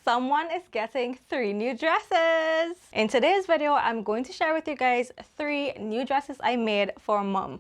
someone is getting 3 new dresses. In today's video, I'm going to share with you guys 3 new dresses I made for mom.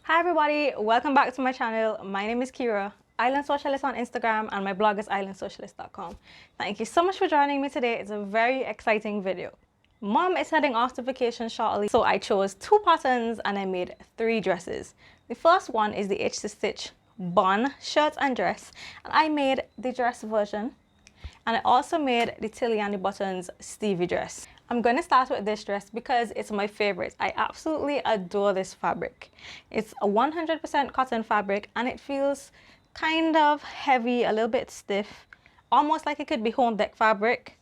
Hi everybody, welcome back to my channel. My name is Kira, Island Socialist on Instagram, and my blog is islandsocialist.com. Thank you so much for joining me today. It's a very exciting video. Mom is heading off to vacation shortly, so I chose 2 patterns and I made 3 dresses. The first one is the Itch to Stitch Bonn shirt and dress, and I made the dress version, and I also made the Tilly and the Buttons Stevie dress. I'm going to start with this dress because it's my favorite. I absolutely adore this fabric. It's a 100% cotton fabric and it feels kind of heavy, a little bit stiff, almost like it could be home deck fabric.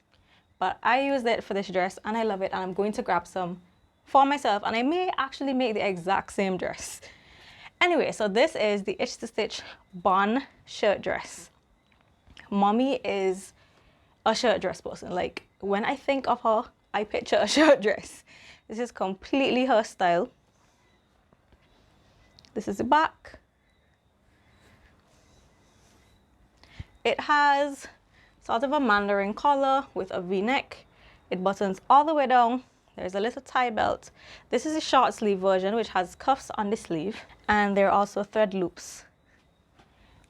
But I used it for this dress and I love it, and I'm going to grab some for myself, and I may actually make the exact same dress. Anyway, so this is the Itch to Stitch Bonn shirt dress. Mommy is a shirt dress person. Like, when I think of her, I picture a shirt dress. This is completely her style. This is the back. It has sort of a mandarin collar with a V-neck. It buttons all the way down. There's a little tie belt. This is a short sleeve version which has cuffs on the sleeve, and there are also thread loops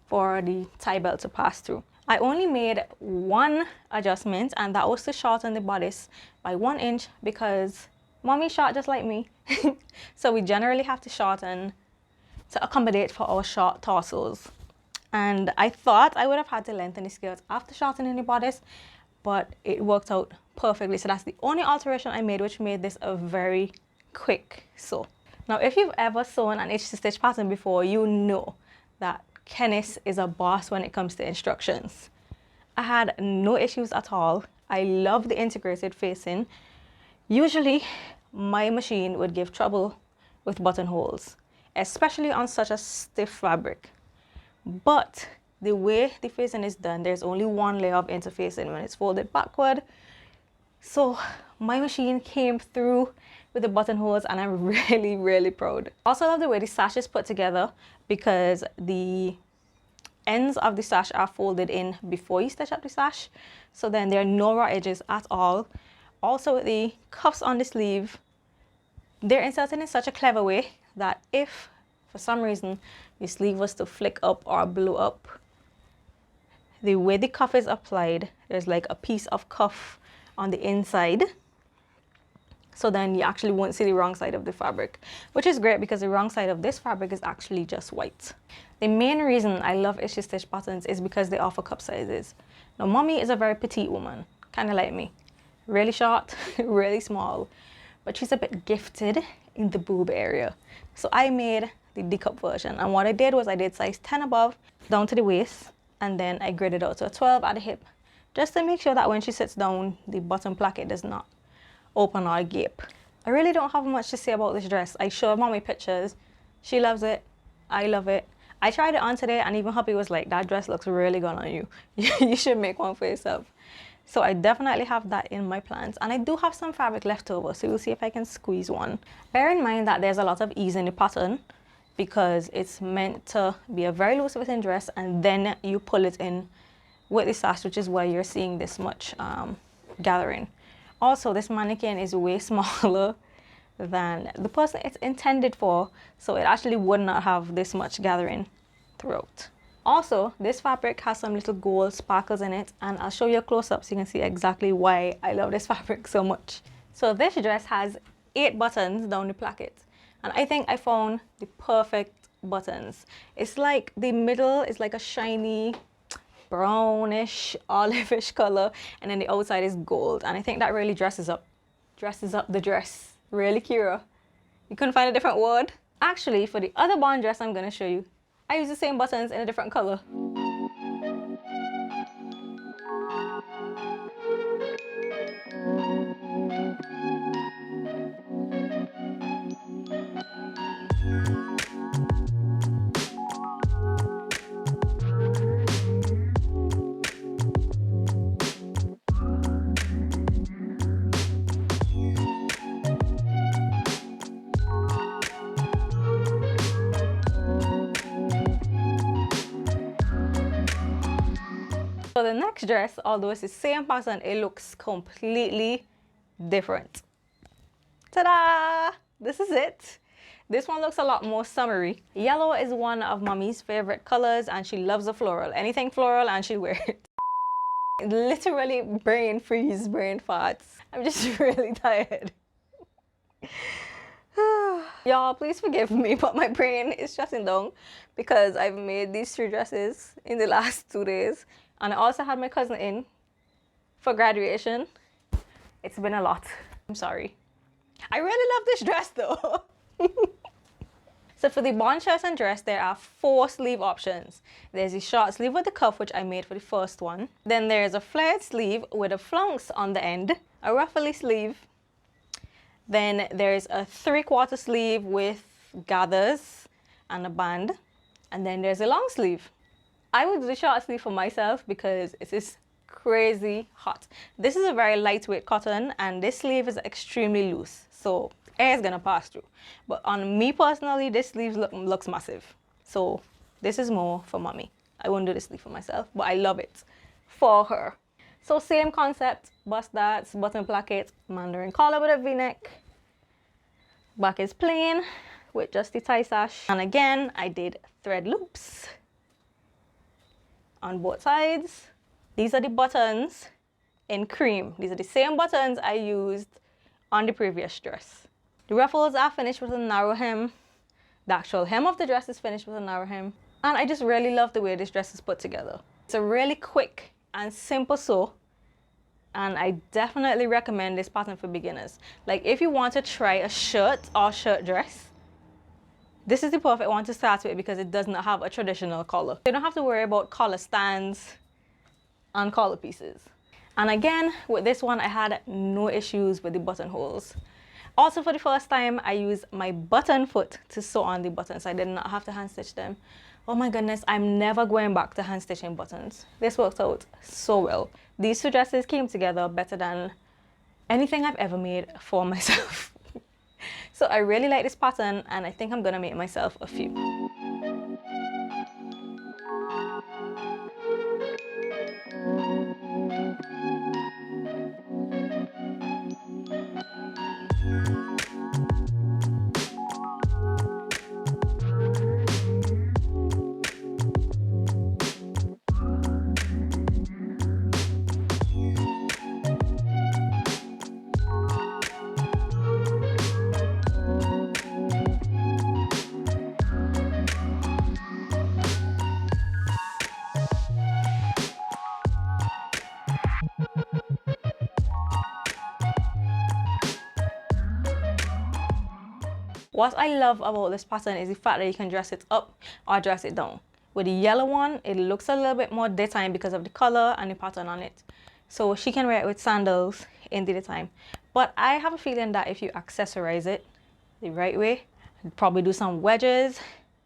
for the tie belt to pass through. I only made 1 adjustment, and that was to shorten the bodice by 1 inch because mommy's short just like me. So we generally have to shorten to accommodate for our short torsos. And I thought I would have had to lengthen the skirt after shortening the bodice, but it worked out perfectly. So that's the only alteration I made, which made this a very quick sew. Now, if you've ever sewn an Itch to Stitch pattern before, you know that Kennis is a boss when it comes to instructions. I had no issues at all. I love the integrated facing. Usually, my machine would give trouble with buttonholes, especially on such a stiff fabric. But the way the facing is done, there's only 1 layer of interfacing when it's folded backward. So my machine came through with the buttonholes, and I'm really proud. Also love the way the sash is put together because the ends of the sash are folded in before you stitch up the sash. So then there are no raw edges at all. Also, with the cuffs on the sleeve, they're inserted in such a clever way that if for some reason the sleeve was to flick up or blow up, the way the cuff is applied, there's like a piece of cuff on the inside, so then you actually won't see the wrong side of the fabric, which is great because the wrong side of this fabric is actually just white. The main reason I love Itch to Stitch patterns is because they offer cup sizes. Now, mommy is a very petite woman, kind of like me, really short, really small, but she's a bit gifted in the boob area. So I made the D-cup version, and what I did was I did size 10 above down to the waist, and then I gridded out to a 12 at the hip, just to make sure that when she sits down, the bottom placket does not open or gape. I really don't have much to say about this dress. I showed mommy pictures. She loves it. I love it. I tried it on today, and even hubby was like, that dress looks really good on you. You should make one for yourself. So I definitely have that in my plans, and I do have some fabric left over, so we'll see if I can squeeze one. Bear in mind that there's a lot of ease in the pattern because it's meant to be a very loose fitting dress, and then you pull it in with the sash, which is why you're seeing this much gathering. Also, this mannequin is way smaller than the person it's intended for, so it actually would not have this much gathering throughout. Also, this fabric has some little gold sparkles in it, and I'll show you a close-up so you can see exactly why I love this fabric so much. So this dress has 8 buttons down the placket, and I think I found the perfect buttons. It's like the middle is like a shiny brownish olivish color, and then the outside is gold, and I think that really dresses up the dress. Really, Kira? You couldn't find a different word? Actually, for the other Bonn dress I'm going to show you, I use the same buttons in a different color. So the next dress, although it's the same pattern, it looks completely different. Ta-da! This is it. This one looks a lot more summery. Yellow is one of mommy's favorite colors and she loves the floral. Anything floral and she wears it. Literally brain freeze, brain farts. I'm just really tired. Y'all, please forgive me, but my brain is shutting down because I've made these 3 dresses in the last 2 days. And I also had my cousin in for graduation. It's been a lot. I'm sorry. I really love this dress though. So for the Bonn shirt and dress, there are 4 sleeve options. There's a short sleeve with the cuff, which I made for the first one. Then there's a flared sleeve with a flounce on the end, a ruffly sleeve. Then there's a 3/4 sleeve with gathers and a band. And then there's a long sleeve. I would do the short sleeve for myself because it is crazy hot. This is a very lightweight cotton and this sleeve is extremely loose. So air is gonna pass through. But on me personally, this sleeve looks massive. So this is more for mommy. I won't do this sleeve for myself, but I love it for her. So same concept, bust darts, button placket, mandarin collar with a v-neck. Back is plain with just the tie sash. And again, I did thread loops on both sides. These are the buttons in cream. These are the same buttons I used on the previous dress. The ruffles are finished with a narrow hem. The actual hem of the dress is finished with a narrow hem. And I just really love the way this dress is put together. It's a really quick and simple sew. And I definitely recommend this pattern for beginners. Like if you want to try a shirt or shirt dress, this is the perfect one to start with because it does not have a traditional collar. You don't have to worry about collar stands and collar pieces. And again, with this one, I had no issues with the buttonholes. Also, for the first time, I used my button foot to sew on the buttons. I did not have to hand stitch them. Oh my goodness, I'm never going back to hand stitching buttons. This worked out so well. These 2 dresses came together better than anything I've ever made for myself. So I really like this pattern and I think I'm gonna make myself a few. What I love about this pattern is the fact that you can dress it up or dress it down. With the yellow one, it looks a little bit more daytime because of the color and the pattern on it. So she can wear it with sandals in the daytime. But I have a feeling that if you accessorize it the right way, probably do some wedges,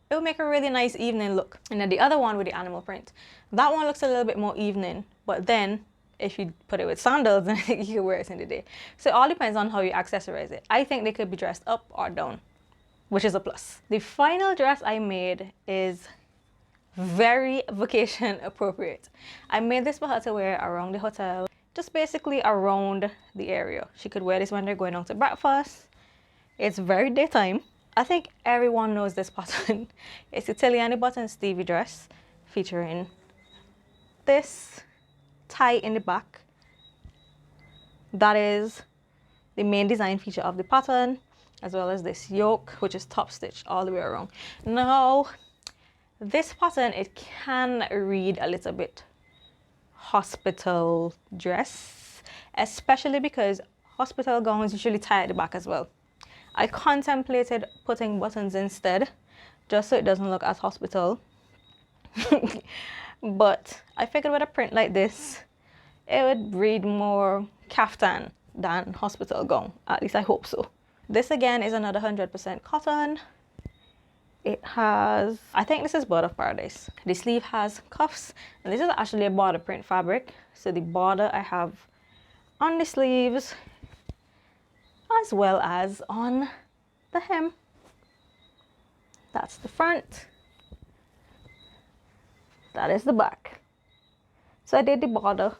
it will make a really nice evening look. And then the other one with the animal print, that one looks a little bit more evening, but then if you put it with sandals, then you can wear it in the day. So it all depends on how you accessorize it. I think they could be dressed up or down, which is a plus. The final dress I made is very vacation appropriate. I made this for her to wear around the hotel, just basically around the area. She could wear this when they're going out to breakfast. It's very daytime. I think everyone knows this pattern. It's the Italiani button Stevie dress featuring this tie in the back. That is the main design feature of the pattern, as well as this yoke, which is top stitched all the way around. Now, this pattern, it can read a little bit hospital dress, especially because hospital gowns usually tie at the back as well. I contemplated putting buttons instead, just so it doesn't look as hospital. But I figured with a print like this, it would read more kaftan than hospital gown. At least I hope so. This again is another 100% cotton. It has, I think this is Bird of Paradise. The sleeve has cuffs, and this is actually a border print fabric. So the border I have on the sleeves, as well as on the hem. That's the front. That is the back. So I did the border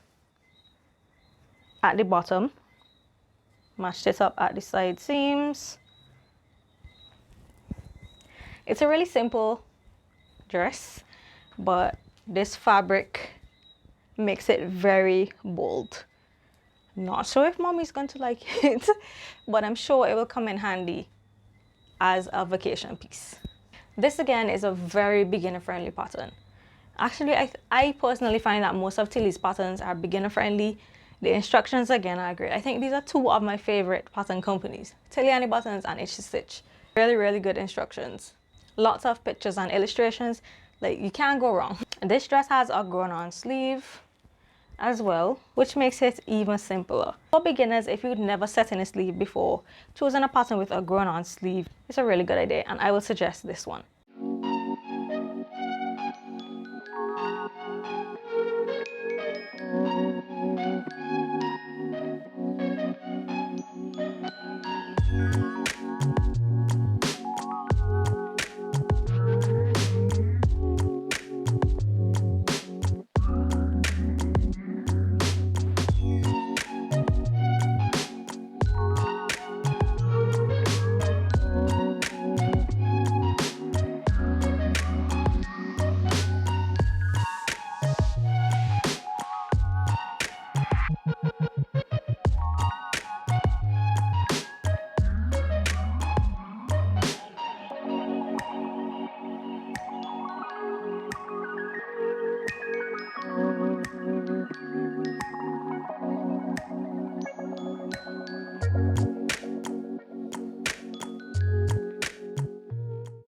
at the bottom, matched it up at the side seams. It's a really simple dress, but this fabric makes it very bold. Not sure if mommy's going to like it, but I'm sure it will come in handy as a vacation piece. This again is a very beginner friendly pattern. Actually, I personally find that most of Tilly's patterns are beginner friendly. The instructions again are great. I think these are two of my favorite pattern companies, Tilly Annie Buttons and Itchy Stitch. Really good instructions. Lots of pictures and illustrations, like you can't go wrong. And this dress has a grown-on sleeve as well, which makes it even simpler. For beginners, if you've never set in a sleeve before, choosing a pattern with a grown-on sleeve is a really good idea, and I will suggest this one.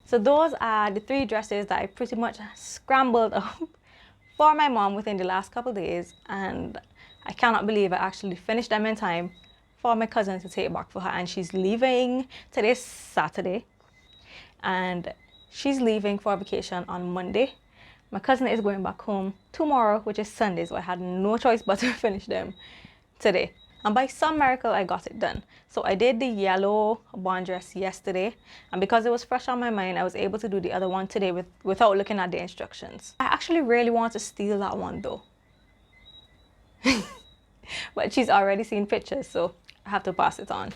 So those are the 3 dresses that I pretty much scrambled up for my mom within the last couple days, and I cannot believe I actually finished them in time for my cousin to take back for her. And she's leaving, today's Saturday, and she's leaving for a vacation on Monday. My cousin is going back home tomorrow, which is Sunday, so I had no choice but to finish them today. And by some miracle, I got it done. So I did the yellow Bonn dress yesterday, and because it was fresh on my mind, I was able to do the other one today without looking at the instructions. I actually really want to steal that one though. But she's already seen pictures, so I have to pass it on.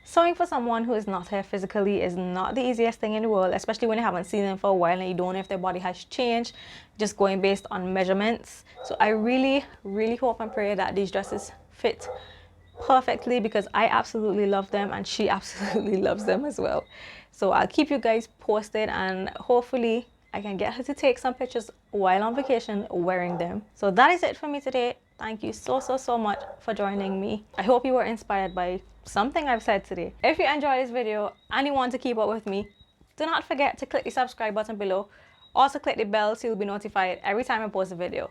Sewing for someone who is not here physically is not the easiest thing in the world, especially when you haven't seen them for a while and you don't know if their body has changed, just going based on measurements. So I really hope and pray that these dresses fit perfectly, because I absolutely love them and she absolutely loves them as well. So I'll keep you guys posted, and hopefully I can get her to take some pictures while on vacation wearing them. So that is it for me today. Thank you so much for joining me. I hope you were inspired by something I've said today. If you enjoyed this video and you want to keep up with me, do not forget to click the subscribe button below. Also click the bell so you'll be notified every time I post a video.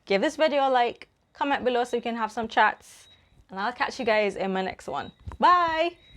Give this video a like, comment below so you can have some chats, and I'll catch you guys in my next one. Bye!